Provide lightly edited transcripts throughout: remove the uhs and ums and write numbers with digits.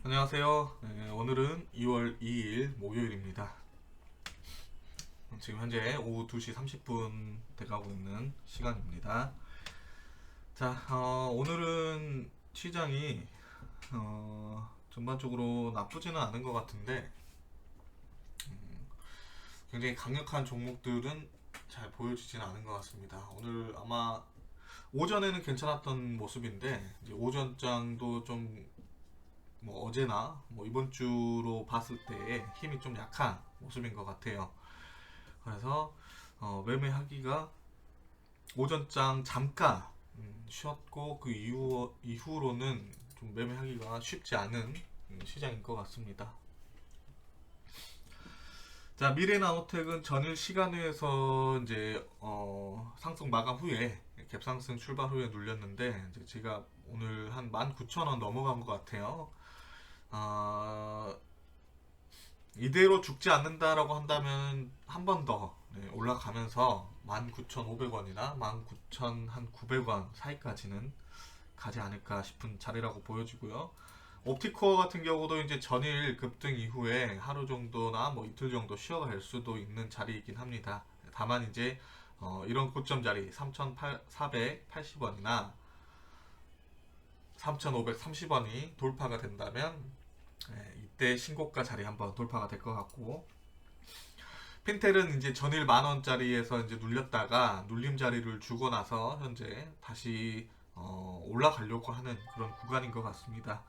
안녕하세요. 네, 오늘은 2월 2일 목요일입니다. 지금 현재 오후 2시 30분 돼가고 있는 시간입니다. 자, 오늘은 시장이 전반적으로 나쁘지는 않은 것 같은데 굉장히 강력한 종목들은 잘 보여지지는 않은 것 같습니다. 오늘 아마 오전에는 괜찮았던 모습인데 이제 오전장도 좀 어제나 이번 주로 봤을 때 힘이 좀 약한 모습인 것 같아요. 그래서 매매하기가 오전장 잠깐 쉬었고 그 이후로는 좀 매매하기가 쉽지 않은 시장인 것 같습니다. 자, 미래나노텍은 전일 시간에서 이제 상승 마감 후에 갭상승 출발 후에 눌렸는데 이제 제가 오늘 한 19,000원 넘어간 것 같아요. 어, 이대로 죽지 않는다라고 한다면 한 번 더 올라가면서 19,500원이나 19,900원 사이까지는 가지 않을까 싶은 자리라고 보여지고요. 옵티코어 같은 경우도 이제 전일 급등 이후에 하루 정도나 이틀 정도 쉬어갈 수도 있는 자리이긴 합니다. 다만 이제 이런 고점 자리 3,480원이나 3,530원이 돌파가 된다면 이때 신고가 자리 한번 돌파가 될 것 같고, 핀텔은 이제 전일 10,000원짜리에서 이제 눌렸다가 눌림 자리를 주고 나서 현재 다시 올라가려고 하는 그런 구간인 것 같습니다.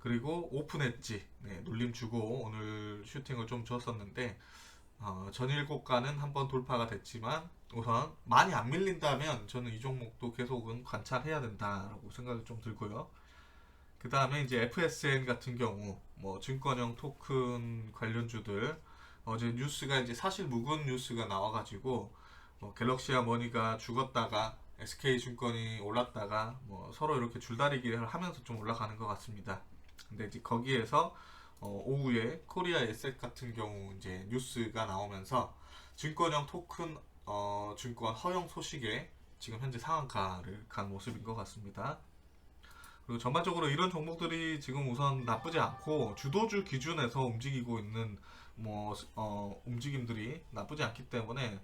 그리고 오픈 엣지 눌림 주고 오늘 슈팅을 좀 줬었는데 전일 고가는 한번 돌파가 됐지만 우선 많이 안 밀린다면 저는 이 종목도 계속은 관찰해야 된다라고 생각이 좀 들고요. 그 다음에 이제 FSN 같은 경우 증권형 토큰 관련주들 어제 뉴스가 이제 사실 묵은 뉴스가 나와가지고 갤럭시와 머니가 죽었다가 SK증권이 올랐다가 서로 이렇게 줄다리기를 하면서 좀 올라가는 것 같습니다. 근데 이제 거기에서 오후에 코리아 에셋 같은 경우 이제 뉴스가 나오면서 증권형 토큰 증권 허용 소식에 지금 현재 상한가를 간 모습인 것 같습니다. 그리고 전반적으로 이런 종목들이 지금 우선 나쁘지 않고 주도주 기준에서 움직이고 있는 움직임들이 나쁘지 않기 때문에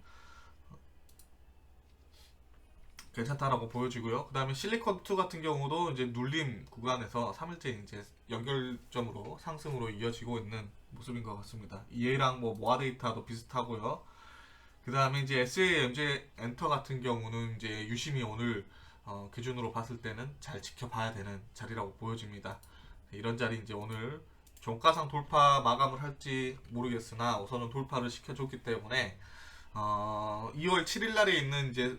괜찮다라고 보여지고요. 그 다음에 실리콘2 같은 경우도 이제 눌림 구간에서 3일째 이제 연결점으로 상승으로 이어지고 있는 모습인 것 같습니다. EA랑 모아 데이터도 비슷하고요. 그 다음에 이제 SAMJ 엔터 같은 경우는 이제 유심히 오늘 기준으로 봤을 때는 잘 지켜봐야 되는 자리라고 보여집니다. 이런 자리 이제 오늘 종가상 돌파 마감을 할지 모르겠으나 우선은 돌파를 시켜줬기 때문에 2월 7일 날에 있는 이제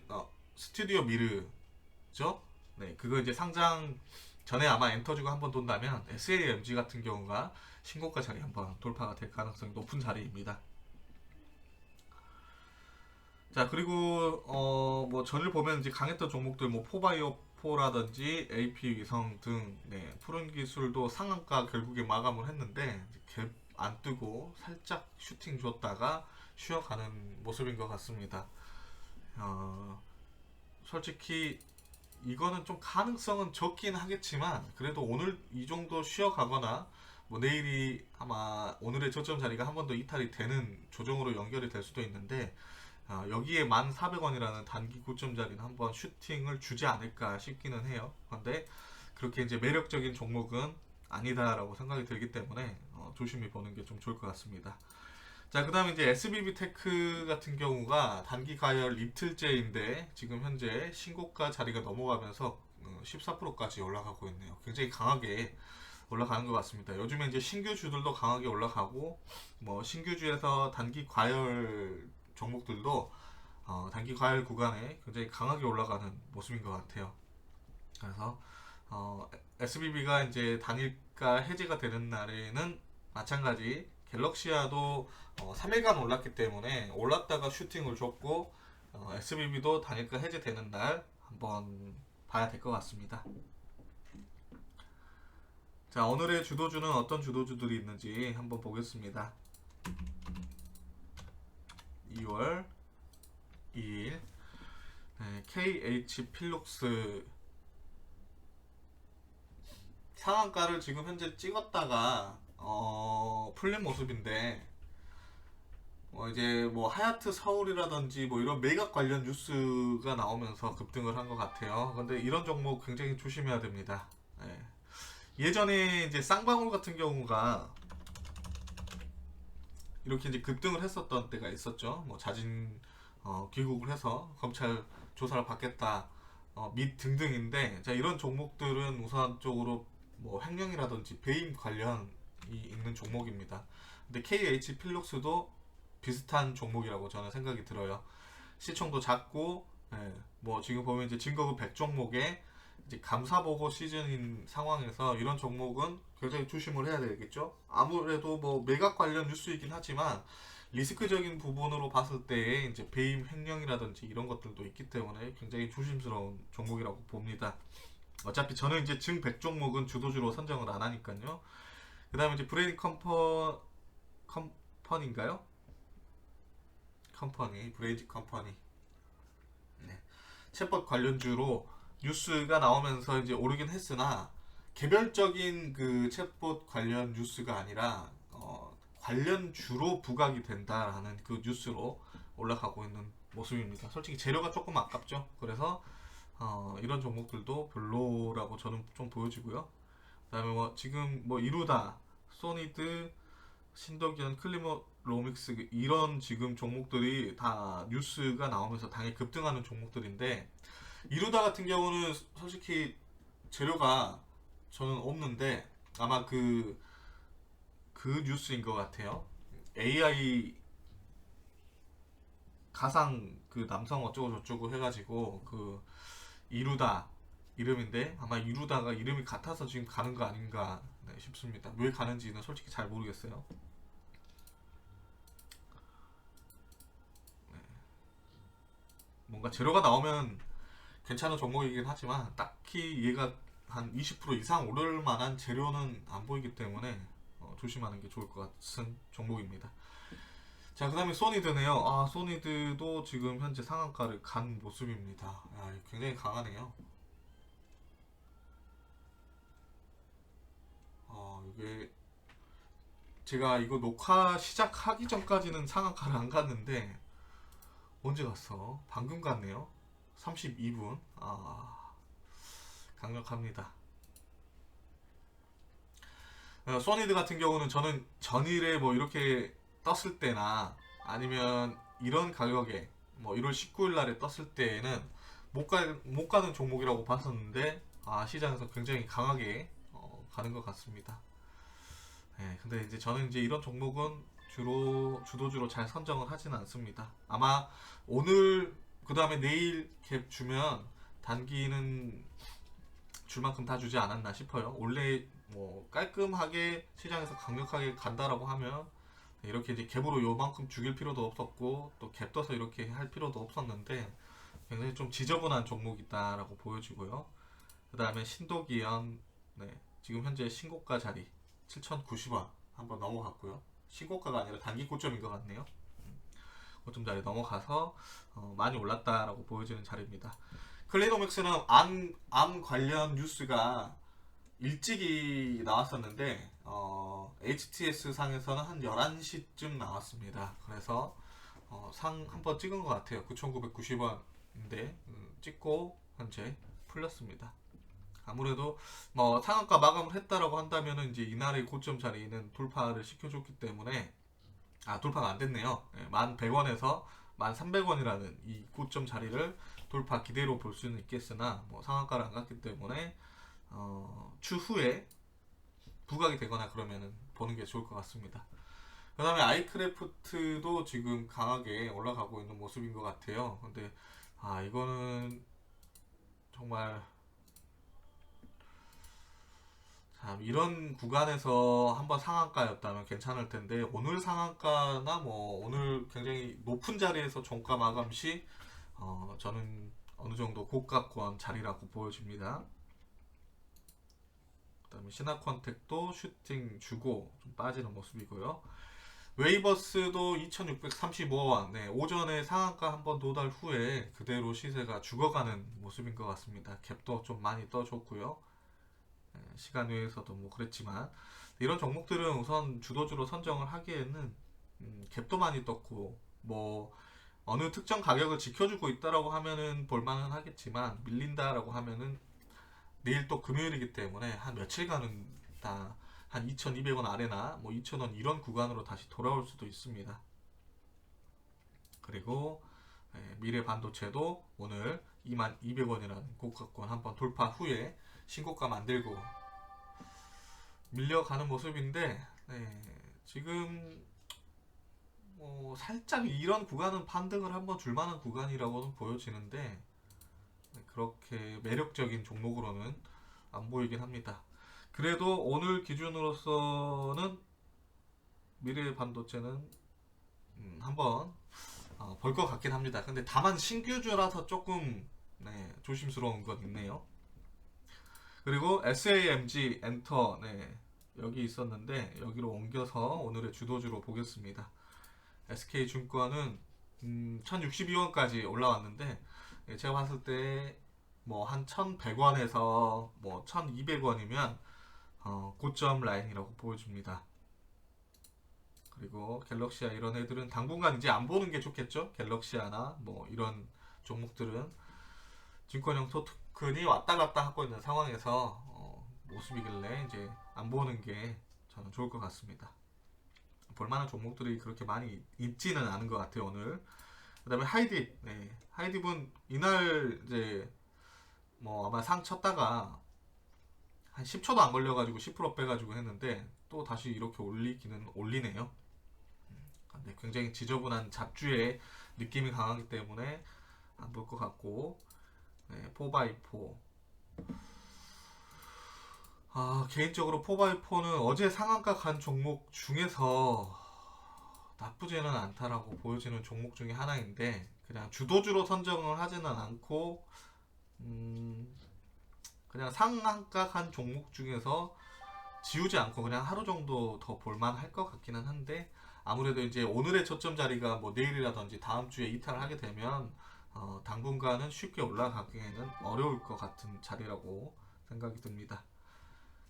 스튜디오 미르죠. 네, 그거 이제 상장 전에 아마 엔터주가 한번 돈다면 SAMG 같은 경우가 신고가 자리 한번 돌파가 될 가능성이 높은 자리입니다. 자, 그리고 전일 보면 이제 강했던 종목들 포바이오포라든지 AP 위성 등 푸른 기술도 상한가 결국에 마감을 했는데 갭 안 뜨고 살짝 슈팅 줬다가 쉬어가는 모습인 것 같습니다. 어, 솔직히 이거는 좀 가능성은 적긴 하겠지만 그래도 오늘 이 정도 쉬어가거나 내일이 아마 오늘의 저점 자리가 한 번 더 이탈이 되는 조정으로 연결이 될 수도 있는데 여기에 1,400원이라는 단기 고점 자리는 한번 슈팅을 주지 않을까 싶기는 해요. 그런데 그렇게 이제 매력적인 종목은 아니다라고 생각이 들기 때문에 조심히 보는 게 좀 좋을 것 같습니다. 자, 그 다음에 이제 SBB 테크 같은 경우가 단기 가열 이틀째인데 지금 현재 신고가 자리가 넘어가면서 14%까지 올라가고 있네요. 굉장히 강하게 올라가는 것 같습니다. 요즘에 이제 신규주들도 강하게 올라가고 신규주에서 단기 과열 종목들도 단기 과열 구간에 굉장히 강하게 올라가는 모습인 것 같아요. 그래서 SBB가 이제 단일가 해제가 되는 날에는 마찬가지 갤럭시아도 3일간 올랐기 때문에 올랐다가 슈팅을 줬고 SBB도 단일가 해제되는 날 한번 봐야 될 것 같습니다. 자, 오늘의 주도주는 어떤 주도주들이 있는지 한번 보겠습니다. 2월 2일 KH 필룩스 상한가를 지금 현재 찍었다가 풀린 모습인데 이제 뭐 하얏트 서울이라든지 뭐 이런 매각 관련 뉴스가 나오면서 급등을 한 것 같아요. 근데 이런 종목 굉장히 조심해야 됩니다. 예. 예전에 이제 쌍방울 같은 경우가 이렇게 이제 급등을 했었던 때가 있었죠. 뭐 자진 귀국을 해서 검찰 조사를 받겠다 및 등등인데, 자 이런 종목들은 우선적으로 뭐 횡령이라든지 배임 관련이 있는 종목입니다. 근데 KH 필룩스도 비슷한 종목이라고 저는 생각이 들어요. 시총도 작고, 예, 뭐 지금 보면 이제 증거금 100종목에 이제 감사보고 시즌인 상황에서 이런 종목은 굉장히 조심을 해야 되겠죠. 아무래도 뭐 매각 관련 뉴스이긴 하지만 리스크적인 부분으로 봤을 때 이제 배임 횡령이라든지 이런 것들도 있기 때문에 굉장히 조심스러운 종목이라고 봅니다. 어차피 저는 이제 증 100종목은 주도주로 선정을 안 하니까요. 그 다음에 이제 브레인 컴퍼니인가요? 컴퍼니, 브레이지 컴퍼니. 네. 챗봇 관련주로 뉴스가 나오면서 이제 오르긴 했으나 개별적인 그 챗봇 관련 뉴스가 아니라 관련주로 부각이 된다라는 그 뉴스로 올라가고 있는 모습입니다. 솔직히 재료가 조금 아깝죠. 그래서 이런 종목들도 별로라고 저는 좀 보여지고요. 그다음에 뭐 지금 뭐 이루다, 소니드, 신덕현, 클리모로믹스 이런 지금 종목들이 다 뉴스가 나오면서 당연히 급등하는 종목들인데, 이루다 같은 경우는 솔직히 재료가 저는 없는데 아마 그 뉴스인 것 같아요. AI 가상 그 남성 어쩌고 저쩌고 해가지고 그 이루다 이름인데, 아마 이루다가 이름이 같아서 지금 가는 거 아닌가 싶습니다. 왜 가는지는 솔직히 잘 모르겠어요. 뭔가 재료가 나오면 괜찮은 종목이긴 하지만 딱히 얘가 한 20% 이상 오를 만한 재료는 안 보이기 때문에 조심하는 게 좋을 것 같은 종목입니다. 자, 그 다음에 소니드네요. 아, 소니드도 지금 현재 상한가를 간 모습입니다. 야, 굉장히 강하네요. 이게 제가 이거 녹화 시작하기 전까지는 상한가를 안 갔는데 언제 갔어? 방금 갔네요. 32분. 강력합니다. 소니드 같은 경우는 저는 전일에 뭐 이렇게 떴을 때나 아니면 이런 가격에 뭐 1월 19일 날에 떴을 때에는 못 가는 종목이라고 봤었는데, 시장에서 굉장히 강하게 가는 것 같습니다. 네, 근데 이제 저는 이제 이런 종목은 주도주로 잘 선정을 하지는 않습니다. 아마 오늘 그 다음에 내일 갭 주면 단기는 줄 만큼 다 주지 않았나 싶어요. 원래 뭐 깔끔하게 시장에서 강력하게 간다라고 하면 이렇게 이제 갭으로 요만큼 죽일 필요도 없었고 또 갭 떠서 이렇게 할 필요도 없었는데, 굉장히 좀 지저분한 종목이다라고 보여지고요. 그 다음에 신도기현, 네, 지금 현재 신고가 자리 7,090원 한번 넘어갔고요. 신고가가 아니라 단기 고점인 것 같네요. 고점 자리 넘어가서 많이 올랐다라고 보여지는 자리입니다. 클리노믹스는 암 관련 뉴스가 일찍이 나왔었는데 HTS 상에서는 한 11시쯤 나왔습니다. 그래서 상 한번 찍은 것 같아요. 9,990원인데 찍고 현재 풀렸습니다. 아무래도 뭐 상한가 마감을 했다라고 한다면은 이제 이날의 고점 자리는 돌파를 시켜줬기 때문에, 돌파가 안 됐네요. 1,100원에서 1,300원이라는 이 고점 자리를 돌파 기대로 볼 수는 있겠으나 뭐 상한가를 안 갔기 때문에 추후에 부각이 되거나 그러면은 보는 게 좋을 것 같습니다. 그 다음에 아이크래프트도 지금 강하게 올라가고 있는 모습인 것 같아요. 근데 이거는 정말 참 이런 구간에서 한번 상한가였다면 괜찮을 텐데, 오늘 상한가나 뭐 오늘 굉장히 높은 자리에서 종가 마감 시 저는 어느 정도 고가권 자리라고 보여집니다. 그 다음에 신화컨택도 슈팅 주고 좀 빠지는 모습이고요. 웨이버스도 2,635원. 네, 오전에 상한가 한번 도달 후에 그대로 시세가 죽어가는 모습인 것 같습니다. 갭도 좀 많이 떠줬고요. 시간 외에서도 뭐 그랬지만 이런 종목들은 우선 주도주로 선정을 하기에는 갭도 많이 떴고 뭐 어느 특정 가격을 지켜주고 있다라고 하면은 볼만은 하겠지만 밀린다라고 하면은 내일 또 금요일이기 때문에 한 며칠간은 다 한 2,200원 아래나 뭐 2,000원 이런 구간으로 다시 돌아올 수도 있습니다. 그리고 미래 반도체도 오늘 22,200원이라는 고가권 한번 돌파 후에 신고가 만들고 밀려가는 모습인데 지금 살짝 이런 구간은 판등을 한번 줄만한 구간이라고는 보여지는데 그렇게 매력적인 종목으로는 안 보이긴 합니다. 그래도 오늘 기준으로서는 미래 반도체는 한번 볼 것 같긴 합니다. 근데 다만 신규주라서 조금 조심스러운 건 있네요. 그리고 SAMG 엔터 여기 있었는데 여기로 옮겨서 오늘의 주도주로 보겠습니다. SK증권은 1062원까지 올라왔는데 제가 봤을 때 뭐 한 1100원에서 뭐 1200원이면 고점 라인이라고 보여줍니다. 그리고 갤럭시아 이런 애들은 당분간 이제 안 보는 게 좋겠죠. 갤럭시아나 뭐 이런 종목들은 증권형 토큰이 왔다 갔다 하고 있는 상황에서 모습이길래 이제 안 보는 게 저는 좋을 것 같습니다. 볼만한 종목들이 그렇게 많이 있지는 않은 것 같아요 오늘. 그다음에 하이딥, 하이딥은 이날 이제 뭐 아마 상 쳤다가 한 10초도 안 걸려가지고 10% 빼가지고 했는데 또 다시 이렇게 올리기는 올리네요. 근데 굉장히 지저분한 잡주의 느낌이 강하기 때문에 안 볼 것 같고 4x4 개인적으로 4x4는 어제 상한가 간 종목 중에서 나쁘지는 않다라고 보여지는 종목 중에 하나인데 그냥 주도주로 선정을 하지는 않고 그냥 상한가 간 종목 중에서 지우지 않고 그냥 하루 정도 더 볼만할 것 같기는 한데 아무래도 이제 오늘의 저점 자리가 뭐 내일이라든지 다음 주에 이탈을 하게 되면 당분간은 쉽게 올라가기에는 어려울 것 같은 자리라고 생각이 듭니다.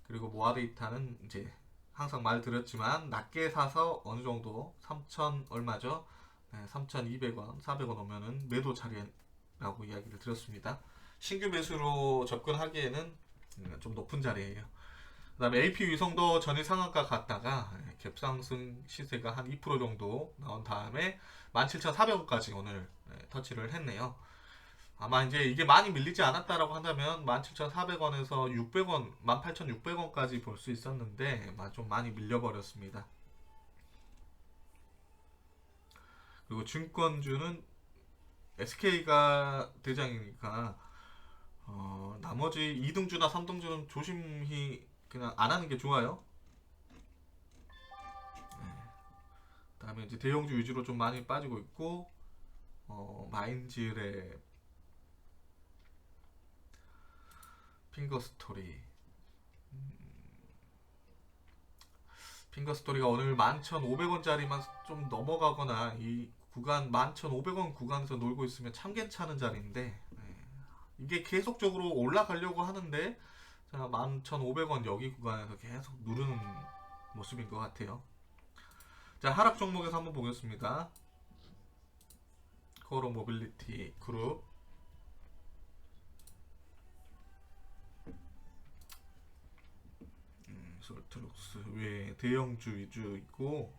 그리고 모아데이타는 이제 항상 말 드렸지만 낮게 사서 어느 정도 3,000 얼마죠? 3,200원, 400원 오면은 매도 자리라고 이야기를 드렸습니다. 신규 매수로 접근하기에는 좀 높은 자리예요. 그 다음에 AP 위성도 전일 상한가 갔다가 갭상승 시세가 한 2% 정도 나온 다음에 17,400원까지 오늘 터치를 했네요. 아마 이제 이게 많이 밀리지 않았다라고 한다면 17,400원에서 600원, 18,600원까지 볼 수 있었는데 좀 많이 밀려버렸습니다. 그리고 증권주는 SK가 대장이니까 나머지 2등주나 3등주는 조심히 그냥 안 하는 게 좋아요. 그다음에 이제 대형주 위주로 좀 많이 빠지고 있고 마인즈랩, 핑거스토리. 핑거스토리가 오늘 11,500원짜리만 좀 넘어가거나 이 구간 11,500원 구간에서 놀고 있으면 참 괜찮은 자리인데 이게 계속적으로 올라가려고 하는데 11,500원 여기 구간에서 계속 누르는 모습인 것 같아요. 자, 하락 종목에서 한번 보겠습니다. 코로 모빌리티 그룹. 솔트룩스 외에 대형주 위주 있고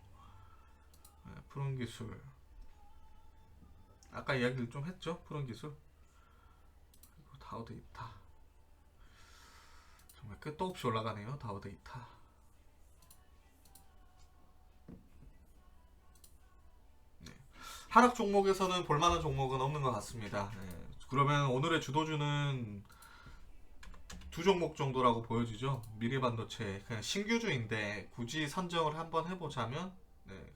푸른기술 아까 이야기를 좀 했죠. 푸른기술 그리고 다우데이터 정말 끝도 없이 올라가네요. 다우데이터. 하락 종목에서는 볼만한 종목은 없는 것 같습니다. 그러면 오늘의 주도주는 두 종목 정도라고 보여지죠. 미래반도체 그냥 신규주인데 굳이 선정을 한번 해보자면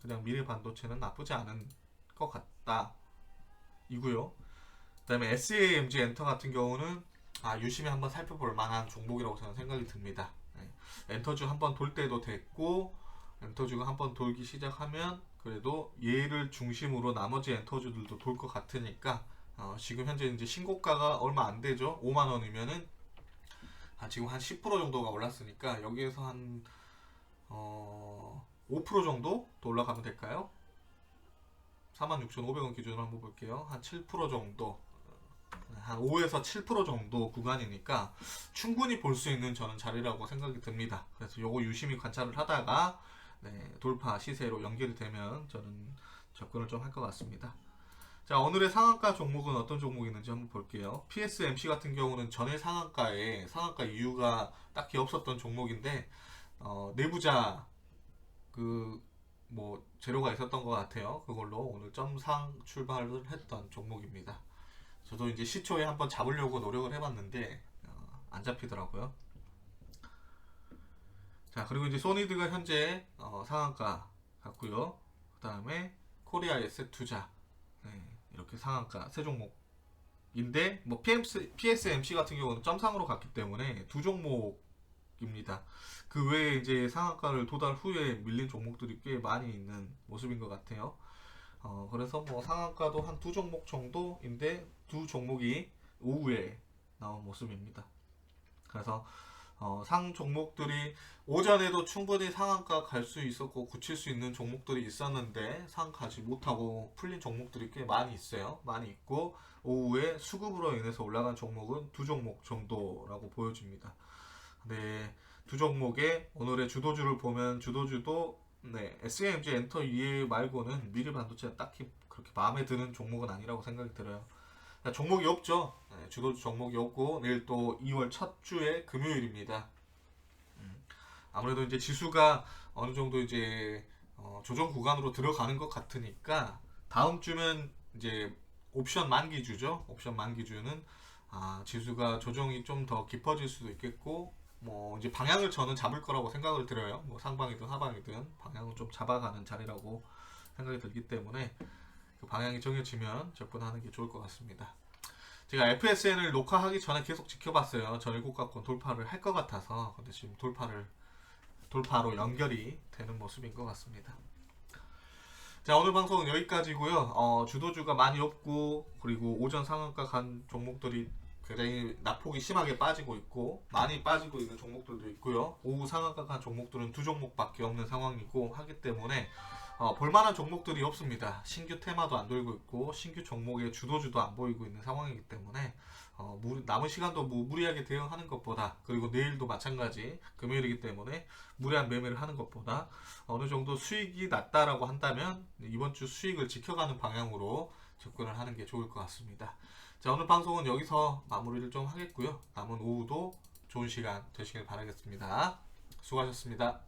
그냥 미래반도체는 나쁘지 않은 것 같다 이고요. 그 다음에 SAMG 엔터 같은 경우는 유심히 한번 살펴볼 만한 종목이라고 저는 생각이 듭니다. 엔터주 한번 돌 때도 됐고 엔터주가 한번 돌기 시작하면 그래도 얘를 중심으로 나머지 엔터주들도 돌 것 같으니까 지금 현재 이제 신고가가 얼마 안 되죠. 5만 원이면은 지금 한 10% 정도가 올랐으니까 여기에서 한 5% 정도 더 올라가면 될까요? 46,500원 기준으로 한번 볼게요. 한 7% 정도, 한 5에서 7% 정도 구간이니까 충분히 볼 수 있는 저는 자리라고 생각이 듭니다. 그래서 요거 유심히 관찰을 하다가 돌파 시세로 연결이 되면 저는 접근을 좀 할 것 같습니다. 자, 오늘의 상한가 종목은 어떤 종목이 있는지 한번 볼게요. PSMC 같은 경우는 전일 상한가에 상한가 이유가 딱히 없었던 종목인데 내부자 그 뭐 재료가 있었던 것 같아요. 그걸로 오늘 점상 출발을 했던 종목입니다. 저도 이제 시초에 한번 잡으려고 노력을 해봤는데 안 잡히더라고요. 자, 그리고 이제 소니드가 현재 상한가 같고요. 그 다음에 코리아 에셋 투자, 이렇게 상한가 세 종목인데 뭐 PSMC 같은 경우는 점상으로 갔기 때문에 두 종목입니다. 그 외에 이제 상한가를 도달 후에 밀린 종목들이 꽤 많이 있는 모습인 것 같아요. 그래서 뭐 상한가도 한 두 종목 정도인데 두 종목이 오후에 나온 모습입니다. 그래서 상 종목들이 오전에도 충분히 상한가 갈 수 있었고 굳힐 수 있는 종목들이 있었는데 상 가지 못하고 풀린 종목들이 꽤 많이 있어요. 많이 있고 오후에 수급으로 인해서 올라간 종목은 두 종목 정도라고 보여집니다. 네, 두 종목의 오늘의 주도주를 보면 주도주도 SMG 엔터 EA 말고는 미래 반도체가 딱히 그렇게 마음에 드는 종목은 아니라고 생각이 들어요. 종목이 없죠. 주도주 종목이 없고 내일 또 2월 첫 주의 금요일입니다. 아무래도 이제 지수가 어느 정도 이제 조정 구간으로 들어가는 것 같으니까 다음 주면 이제 옵션 만기주죠. 옵션 만기주는 지수가 조정이 좀 더 깊어질 수도 있겠고 뭐 이제 방향을 저는 잡을 거라고 생각을 들어요. 뭐 상방이든 하방이든 방향을 좀 잡아가는 자리라고 생각이 들기 때문에 그 방향이 정해지면 접근하는 게 좋을 것 같습니다. 제가 FSN을 녹화하기 전에 계속 지켜봤어요. 전일고가권 돌파를 할 것 같아서. 근데 지금 돌파로 연결이 되는 모습인 것 같습니다. 자, 오늘 방송은 여기까지고요. 주도주가 많이 없고 그리고 오전 상한가 간 종목들이 굉장히 낙폭이 심하게 빠지고 있고 많이 빠지고 있는 종목들도 있고요. 오후 상한가 간 종목들은 두 종목밖에 없는 상황이고 하기 때문에 볼만한 종목들이 없습니다. 신규 테마도 안 돌고 있고 신규 종목의 주도주도 안 보이고 있는 상황이기 때문에 남은 시간도 뭐 무리하게 대응하는 것보다 그리고 내일도 마찬가지 금요일이기 때문에 무리한 매매를 하는 것보다 어느 정도 수익이 낮다라고 한다면 이번 주 수익을 지켜가는 방향으로 접근을 하는 게 좋을 것 같습니다. 자, 오늘 방송은 여기서 마무리를 좀 하겠고요. 남은 오후도 좋은 시간 되시길 바라겠습니다. 수고하셨습니다.